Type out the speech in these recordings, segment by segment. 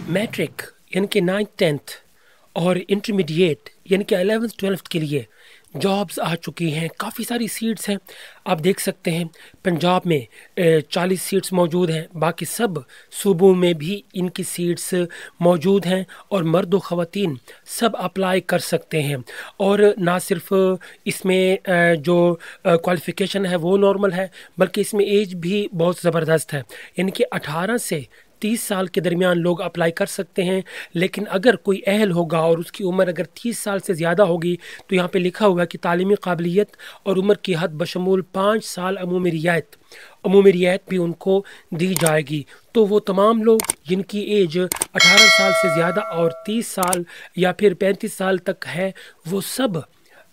Matric यानी कि 9th 10th और इंटरमीडिएट यानी कि 11th 12th के लिए जॉब्स आ चुकी हैं। काफ़ी सारी सीट्स हैं। आप देख सकते हैं पंजाब में 40 सीट्स मौजूद हैं। बाकी सब सूबों में भी इनकी सीट्स मौजूद हैं और मर्द व ख़वातीन सब अप्लाई कर सकते हैं। और ना सिर्फ इसमें जो क्वालिफ़िकेशन है वो नॉर्मल है, बल्कि इसमें एज भी बहुत ज़बरदस्त है। यानी कि 18 से 30 साल के दरमियान लोग अप्लाई कर सकते हैं। लेकिन अगर कोई अहल होगा और उसकी उम्र अगर 30 साल से ज़्यादा होगी तो यहाँ पे लिखा हुआ है कि तालीमी काबिलियत और उम्र की हद बशमूल 5 साल अमूमी रियायत भी उनको दी जाएगी। तो वो तमाम लोग जिनकी एज 18 साल से ज़्यादा और 30 साल या फिर 35 साल तक है वो सब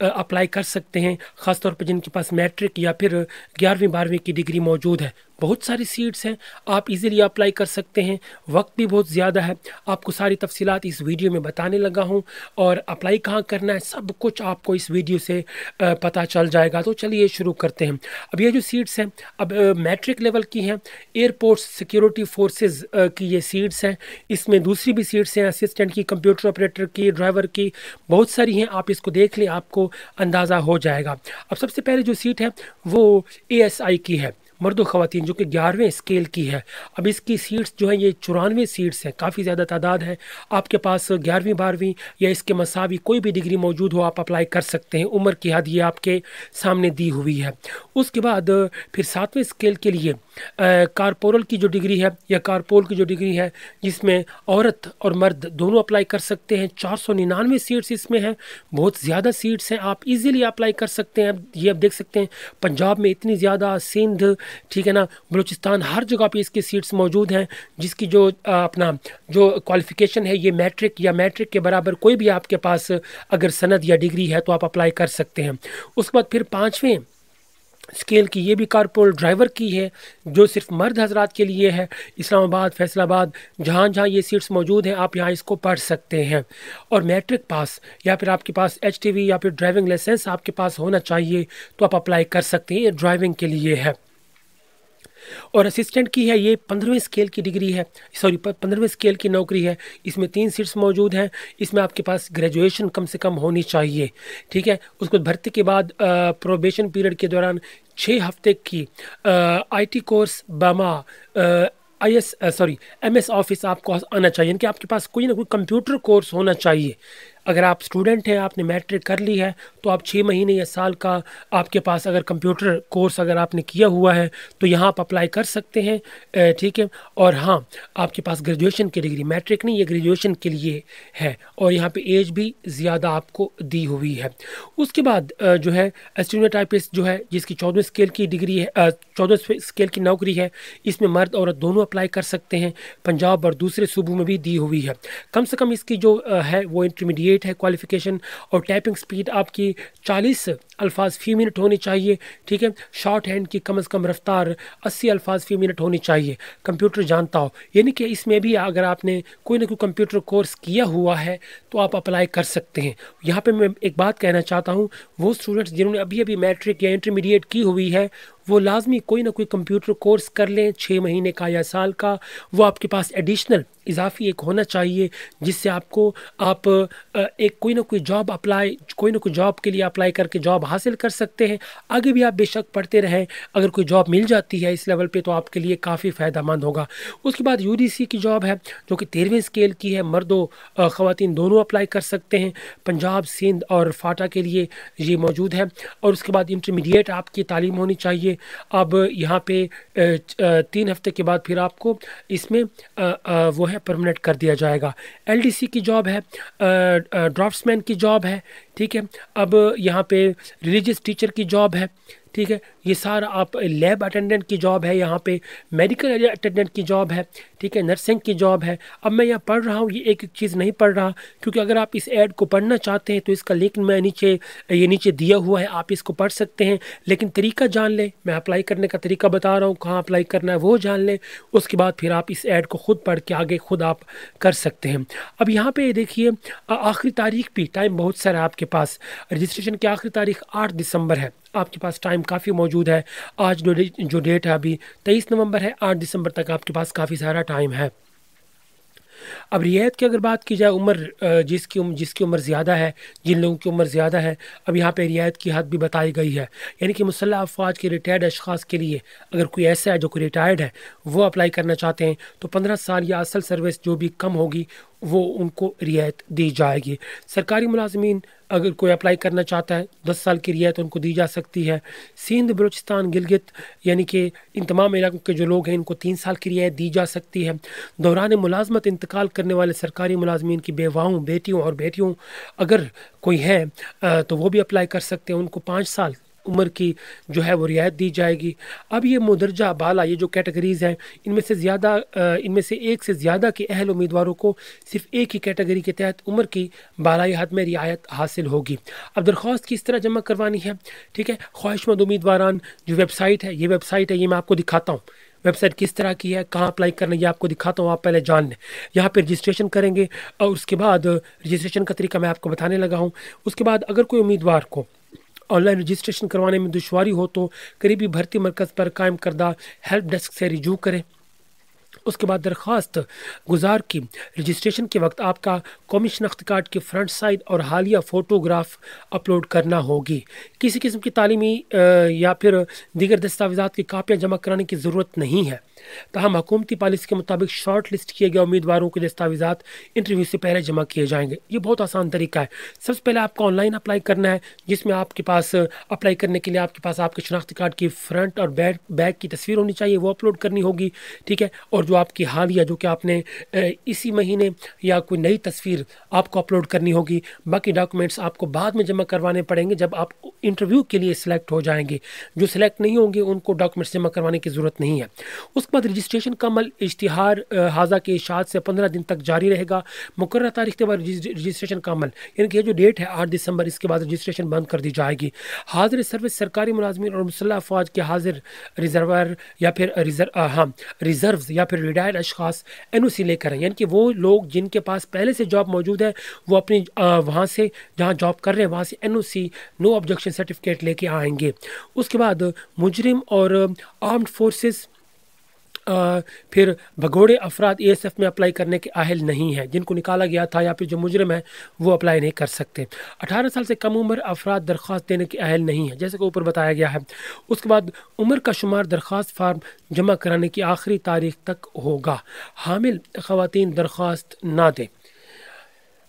अप्लाई कर सकते हैं। ख़ास तौर पर जिनके पास मैट्रिक या फिर 11वीं 12वीं की डिग्री मौजूद है। बहुत सारी सीट्स हैं, आप इजीली अप्लाई कर सकते हैं। वक्त भी बहुत ज़्यादा है। आपको सारी तफसीलात इस वीडियो में बताने लगा हूं और अप्लाई कहाँ करना है सब कुछ आपको इस वीडियो से पता चल जाएगा। तो चलिए शुरू करते हैं। अब ये जो सीट्स हैं अब मैट्रिक लेवल की हैं। एयरपोर्ट सिक्योरिटी फोर्सेस की ये सीट्स हैं। इसमें दूसरी भी सीट्स हैं, असिस्टेंट की, कंप्यूटर ऑपरेटर की, ड्राइवर की, बहुत सारी हैं। आप इसको देख लें, आपको अंदाज़ा हो जाएगा। अब सबसे पहले जो सीट है वो ASI की है, मर्द व ख़वातीन, जो कि 11वें स्केल की है। अब इसकी सीट्स जो है ये 94 सीट्स हैं, काफ़ी ज़्यादा तादाद है। आपके पास 11वीं 12वीं या इसके मसावी कोई भी डिग्री मौजूद हो, आप अप्लाई कर सकते हैं। उम्र की हद ये आपके सामने दी हुई है। उसके बाद फिर 7वें स्केल के लिए कारपोरल की जो डिग्री है या कारपोल की जो डिग्री है, जिसमें औरत और मर्द दोनों अप्लाई कर सकते हैं। 499 सीट्स इसमें हैं, बहुत ज़्यादा सीट्स हैं। आप इजीली अप्लाई कर सकते हैं। ये आप देख सकते हैं पंजाब में इतनी ज़्यादा, सिंध, ठीक है ना, बलूचिस्तान, हर जगह पे इसकी सीट्स मौजूद हैं। जिसकी जो अपना जो क्वालिफ़िकेशन है ये मैट्रिक या मैट्रिक के बराबर कोई भी आपके पास अगर सनद या डिग्री है तो आप अप्लाई कर सकते हैं। उसके बाद फिर 5वें स्केल की ये भी कारपोल ड्राइवर की है, जो सिर्फ मर्द हजरात के लिए है। इस्लामाबाद, फैसलाबाद, जहाँ जहाँ ये सीट्स मौजूद हैं आप यहाँ इसको पढ़ सकते हैं। और मैट्रिक पास या फिर आपके पास HTV या फिर ड्राइविंग लाइसेंस आपके पास होना चाहिए तो आप अप्लाई कर सकते हैं। ये ड्राइविंग के लिए है। और असिस्टेंट की है, ये 15वें स्केल की डिग्री है, सॉरी 15वें स्केल की नौकरी है। इसमें 3 सीट्स मौजूद हैं। इसमें आपके पास ग्रेजुएशन कम से कम होनी चाहिए, ठीक है। उसको भर्ती के बाद प्रोबेशन पीरियड के दौरान 6 हफ्ते की IT कोर्स बामा MS ऑफिस आपको आना चाहिए। यानी कि आपके पास कोई ना कोई कंप्यूटर कोर्स होना चाहिए। अगर आप स्टूडेंट हैं, आपने मैट्रिक कर ली है, तो आप 6 महीने या साल का आपके पास अगर कंप्यूटर कोर्स अगर आपने किया हुआ है तो यहाँ आप अप्लाई कर सकते हैं, ठीक है। और हाँ, आपके पास ग्रेजुएशन की डिग्री, मैट्रिक नहीं, ये ग्रेजुएशन के लिए है। और यहाँ पे एज भी ज़्यादा आपको दी हुई है। उसके बाद जो है स्टेनोटाइपिस्ट जो है, जिसकी 14वें स्केल की डिग्री है, 14वें स्केल की नौकरी है। इसमें मर्द औरत दोनों अप्लाई कर सकते हैं। पंजाब और दूसरे सूबों में भी दी हुई है। कम से कम इसकी जो है वो इंटरमीडिएट है क्वालिफिकेशन। और टाइपिंग स्पीड आपकी 40 अल्फाज फ़ी मिनट होनी चाहिए, ठीक है। शॉर्ट हैंड की कम से कम रफ्तार 80 अल्फाज फ़ी मिनट होनी चाहिए। कंप्यूटर जानता हो, यानी कि इसमें भी अगर आपने कोई ना कोई कंप्यूटर कोर्स किया हुआ है तो आप अप्लाई कर सकते हैं। यहाँ पे मैं एक बात कहना चाहता हूँ, वो स्टूडेंट्स जिन्होंने अभी अभी मैट्रिक या इंटरमीडिएट की हुई है वो लाजमी कोई ना कोई कंप्यूटर कोर्स कर लें, 6 महीने का या साल का। वो आपके पास एडिशनल इजाफी एक होना चाहिए, जिससे आपको आप एक कोई ना कोई जॉब के लिए अप्लाई करके जॉब हासिल कर सकते हैं। आगे भी आप बेशक पढ़ते रहें, अगर कोई जॉब मिल जाती है इस लेवल पे तो आपके लिए काफ़ी फ़ायदेमंद होगा। उसके बाद UDC की जॉब है, जो कि 13वें स्केल की है। मर्दों ख़वातीन दोनों अप्लाई कर सकते हैं। पंजाब, सिंध और फाटा के लिए ये मौजूद है। और उसके बाद इंटरमीडिएट आपकी तालीम होनी चाहिए। अब यहाँ पे 3 हफ्ते के बाद फिर आपको इसमें वो है परमानेंट कर दिया जाएगा। LDC की जॉब है, ड्राफ्ट्समैन की जॉब है, ठीक है। अब यहाँ पे रिलीजियस टीचर की जॉब है, ठीक है। ये सारा आप लैब अटेंडेंट की जॉब है, यहाँ पे मेडिकल अटेंडेंट की जॉब है, ठीक है। नर्सिंग की जॉब है। अब मैं यहाँ पढ़ रहा हूँ, ये एक चीज़ नहीं पढ़ रहा, क्योंकि अगर आप इस ऐड को पढ़ना चाहते हैं तो इसका लिंक मैं नीचे दिया हुआ है, आप इसको पढ़ सकते हैं। लेकिन तरीका जान लें, मैं अप्लाई करने का तरीका बता रहा हूँ, कहाँ अप्लाई करना है वो जान लें। उसके बाद फिर आप इस ऐड को खुद पढ़ के आगे खुद आप कर सकते हैं। अब यहाँ पे देखिए आखिरी तारीख भी, टाइम बहुत सारा है आपके पास। रजिस्ट्रेशन की आखिरी तारीख 8 दिसंबर है। आपके पास टाइम काफ़ी मौजूद है। आज जो डेट है अभी 23 नवंबर है, 8 दिसंबर तक आपके पास काफ़ी सारा टाइम है। अब रियायत की अगर बात की जाए, जिसकी उम्र ज़्यादा है, जिन लोगों की उम्र ज़्यादा है, अब यहाँ पे रियायत की हद भी बताई गई है। यानी कि मुसल्लह अफ़वाज के रिटायर्ड अशख़ास के लिए अगर कोई ऐसा है जो कोई रिटायर्ड है, वो अप्लाई करना चाहते हैं तो 15 साल या असल सर्विस जो भी कम होगी वो उनको रियायत दी जाएगी। सरकारी मुलाजमीन अगर कोई अप्लाई करना चाहता है 10 साल की रियायत उनको दी जा सकती है। सिंध, बलूचिस्तान, गिलगित यानी कि इन तमाम इलाकों के जो लोग हैं इनको 3 साल की रियायत दी जा सकती है। दौरान मुलाजमत इंतकाल करने वाले सरकारी मुलाजमीन की बेवाओं, बेटियों और बेटियों अगर कोई है तो वो भी अप्लाई कर सकते हैं, उनको 5 साल उम्र की जो है वो रियायत दी जाएगी। अब ये मुदरजा बाला, ये जो कैटेगरीज़ हैं, इनमें से एक से ज़्यादा के अहल उम्मीदवारों को सिर्फ एक ही कैटेगरी के तहत उम्र की बालाई हद में रियायत हासिल होगी। अब दरख्वास्त किस तरह जमा करवानी है, ठीक है, ख्वाहिशमंद उम्मीदवारान जो वेबसाइट है, ये मैं आपको दिखाता हूँ। वेबसाइट किस तरह की है, कहाँ अप्लाई करना है, ये आपको दिखाता हूँ, आप पहले जान लें। यहाँ पे रजिस्ट्रेशन करेंगे और उसके बाद रजिस्ट्रेशन का तरीका मैं आपको बताने लगा हूँ। उसके बाद अगर कोई उम्मीदवार को ऑनलाइन रजिस्ट्रेशन करवाने में दुश्वारी हो तो करीबी भर्ती मरकज़ पर कायम करदा हेल्प डेस्क से रिजू करें। उसके बाद दरख्वास्त गुजार की रजिस्ट्रेशन के वक्त आपका कौमी शनाख्त कार्ड की फ्रंट साइड और हालिया फ़ोटोग्राफ अपलोड करना होगी। किसी किस्म की तालीमी या फिर दीगर दस्तावेज़ात की कापियाँ जमा कराने की ज़रूरत नहीं है। ताहम हुकूमती पॉलिसी के मुताबिक शॉर्ट लिस्ट किए गए उम्मीदवारों के दस्तावेज़ात इंटरव्यू से पहले जमा किए जाएंगे। ये बहुत आसान तरीका है। सबसे पहले आपको ऑनलाइन अप्लाई करना है, जिसमें आपके पास अप्लाई करने के लिए आपके पास आपके शनाख्ती कार्ड की फ्रंट और बैक की तस्वीर होनी चाहिए, वो अपलोड करनी होगी, ठीक है। और जो आपकी हालिया, जो कि आपने इसी महीने या कोई नई तस्वीर आपको अपलोड करनी होगी। बाकी डॉक्यूमेंट्स आपको बाद में जमा करवाने पड़ेंगे जब आप इंटरव्यू के लिए सिलेक्ट हो जाएंगे। जो सिलेक्ट नहीं होंगे उनको डॉक्यूमेंट्स जमा करवाने की ज़रूरत नहीं है। उसके बाद रजिस्ट्रेशन का अमल इश्तिहार हाजा के इशात से 15 दिन तक जारी रहेगा। मुकर्रर तारीख के बाद रजिस्ट्रेशन का अमल, यानी कि ये जो डेट है 8 दिसंबर, इसके बाद रजिस्ट्रेशन बंद कर दी जाएगी। हाजिर सर्विस सरकारी मुलाजमीन और मुसल्लह अफवाज के हाजिर रिजर्वर या फिर रिजर्व्स या फिर रिटायर्ड अशखास NOC लेकर आए, यानी कि वो लोग जिनके पास पहले से जॉब मौजूद है वो अपनी वहाँ से जहाँ जॉब कर रहे हैं वहाँ से NOC नो ऑब्जेक्शन सर्टिफिकेट लेके आएंगे। उसके बाद मुजरिम और आर्म्ड फोर्सेस फिर भगोड़े अफराद ASF में अप्लाई करने के अहल नहीं है। जिनको निकाला गया था या फिर जो मुजरिम है वो अप्लाई नहीं कर सकते। 18 साल से कम उम्र अफराद दरख्वास्त देने के अहल नहीं है, जैसे कि ऊपर बताया गया है। उसके बाद उम्र का शुमार दरख्वास्त फार्म जमा कराने की आखिरी तारीख तक होगा। हामिल ख़वातीन दरख्वास्त ना दें।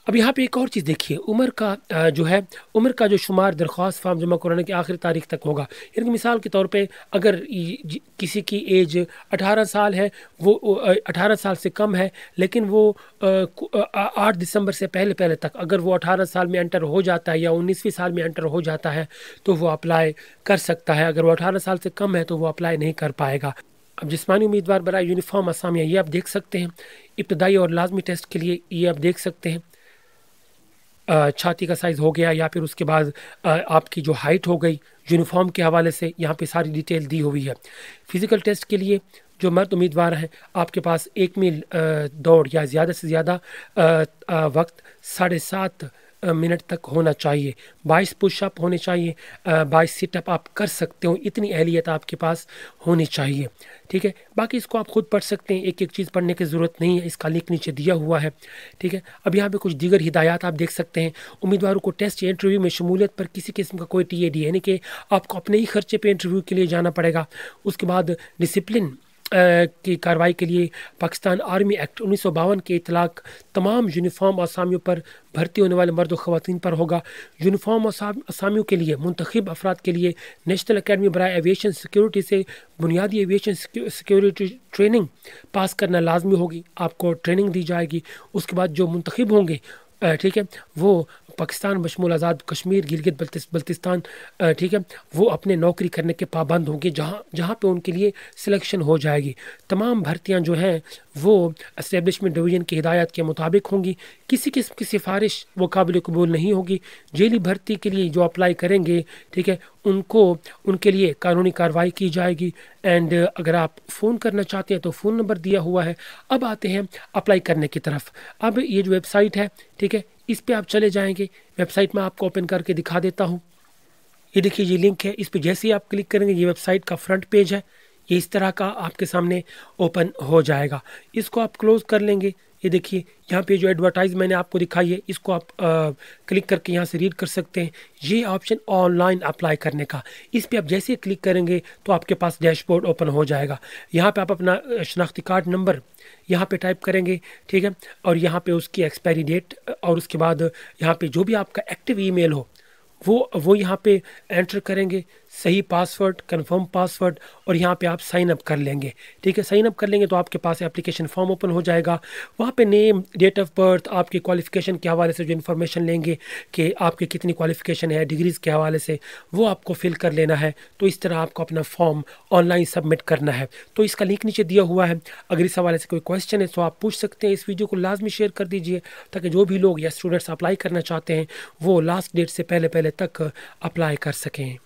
अब यहाँ पे एक और चीज़ देखिए, उम्र का जो शुमार दरख्वास्त फार्म जमा कराने की आखिरी तारीख तक होगा। यानी कि मिसाल के तौर पे अगर किसी की एज 18 साल है, वो 18 साल से कम है, लेकिन वो 8 दिसंबर से पहले तक अगर वो 18 साल में एंटर हो जाता है या 19वीं साल में एंटर हो जाता है तो वो अप्लाई कर सकता है। अगर वो 18 साल से कम है तो वो अप्लाई नहीं कर पाएगा। अब जिस्मानी उम्मीदवार बराए यूनिफॉर्म असामियाँ, ये आप देख सकते हैं। इब्तदाई और लाजमी टेस्ट के लिए ये आप देख सकते हैं, छाती का साइज़ हो गया या फिर उसके बाद आपकी जो हाइट हो गई, यूनिफॉर्म के हवाले से यहाँ पे सारी डिटेल दी हुई है। फ़िज़िकल टेस्ट के लिए जो मर्द उम्मीदवार हैं, आपके पास 1 मील दौड़ या ज़्यादा से ज़्यादा वक्त 7.5 मिनट तक होना चाहिए। 22 पुशअप होने चाहिए, 22 सिटअप आप कर सकते हो, इतनी अहलियत आपके पास होनी चाहिए, ठीक है। बाकी इसको आप खुद पढ़ सकते हैं, एक एक चीज़ पढ़ने की ज़रूरत नहीं है, इसका लिंक नीचे दिया हुआ है, ठीक है। अब यहाँ पे कुछ दीगर हिदायत आप देख सकते हैं। उम्मीदवारों को टेस्ट या इंटरव्यू में शमूलियत पर किसी किस्म का कोई TAD, यानी कि आपको अपने ही खर्चे पर इंटरव्यू के लिए जाना पड़ेगा। उसके बाद डिसिप्लिन की कार्रवाई के लिए पाकिस्तान आर्मी एक्ट 1952 के इतलाक तमाम यूनिफॉर्म असामियों पर भर्ती होने वाले मर्द और ख़वातीन पर होगा। यूनिफॉर्म असामियों के लिए मुंतखब अफराद के लिए नेशनल अकेडमी बराए एविएशन सिक्योरिटी से बुनियादी एविएशन सिक्योरिटी ट्रेनिंग पास करना लाजमी होगी, आपको ट्रेनिंग दी जाएगी। उसके बाद जो मुंतखब होंगे, ठीक है, वो पाकिस्तान बशमूल आज़ाद कश्मीर, गिलगित बल्तिस्तान, ठीक है, वो अपने नौकरी करने के पाबंद होंगे जहाँ पे उनके लिए सिलेक्शन हो जाएगी। तमाम भर्तियाँ जो हैं वो एस्टेब्लिशमेंट डिवीज़न की हिदायत के मुताबिक होंगी। किसी किस्म की सिफारिश वो काबिल कबूल नहीं होगी। जेली भर्ती के लिए जो अप्लाई करेंगे, ठीक है, उनके लिए कानूनी कार्रवाई की जाएगी। एंड अगर आप फ़ोन करना चाहते हैं तो फ़ोन नंबर दिया हुआ है। अब आते हैं अप्लाई करने की तरफ। अब ये जो वेबसाइट है, ठीक है, इस पे आप चले जाएंगे। वेबसाइट में आपको ओपन करके दिखा देता हूँ। ये देखिए, ये लिंक है, इस पे जैसे ही आप क्लिक करेंगे ये वेबसाइट का फ्रंट पेज है। ये इस तरह का आपके सामने ओपन हो जाएगा। इसको आप क्लोज़ कर लेंगे। ये देखिए यहाँ पे जो एडवर्टाइज मैंने आपको दिखाई है, इसको आप क्लिक करके यहाँ से रीड कर सकते हैं। ये ऑप्शन ऑनलाइन अप्लाई करने का, इस पे आप जैसे ही क्लिक करेंगे तो आपके पास डैशबोर्ड ओपन हो जाएगा। यहाँ पे आप अपना शनाख्ती कार्ड नंबर यहाँ पे टाइप करेंगे, ठीक है, और यहाँ पे उसकी एक्सपायरी डेट और उसके बाद यहाँ पे जो भी आपका एक्टिव ईमेल हो वो यहाँ पे एंटर करेंगे, सही पासवर्ड, कंफर्म पासवर्ड, और यहाँ पे आप साइन अप कर लेंगे। ठीक है, साइन अप कर लेंगे तो आपके पास एप्लीकेशन फॉर्म ओपन हो जाएगा। वहाँ पे नेम, डेट ऑफ बर्थ, आपके क्वालिफ़िकेशन के हवाले से जो इन्फॉर्मेशन लेंगे कि आपकी कितनी क्वालिफ़िकेशन है, डिग्रीज़ के हवाले से, वो आपको फिल कर लेना है। तो इस तरह आपको अपना फॉर्म ऑनलाइन सबमिट करना है। तो इसका लिंक नीचे दिया हुआ है। अगर इस हवाले से कोई क्वेश्चन है तो आप पूछ सकते हैं। इस वीडियो को लाजमी शेयर कर दीजिए ताकि जो भी लोग या स्टूडेंट्स अप्लाई करना चाहते हैं वो लास्ट डेट से पहले तक अप्लाई कर सकें।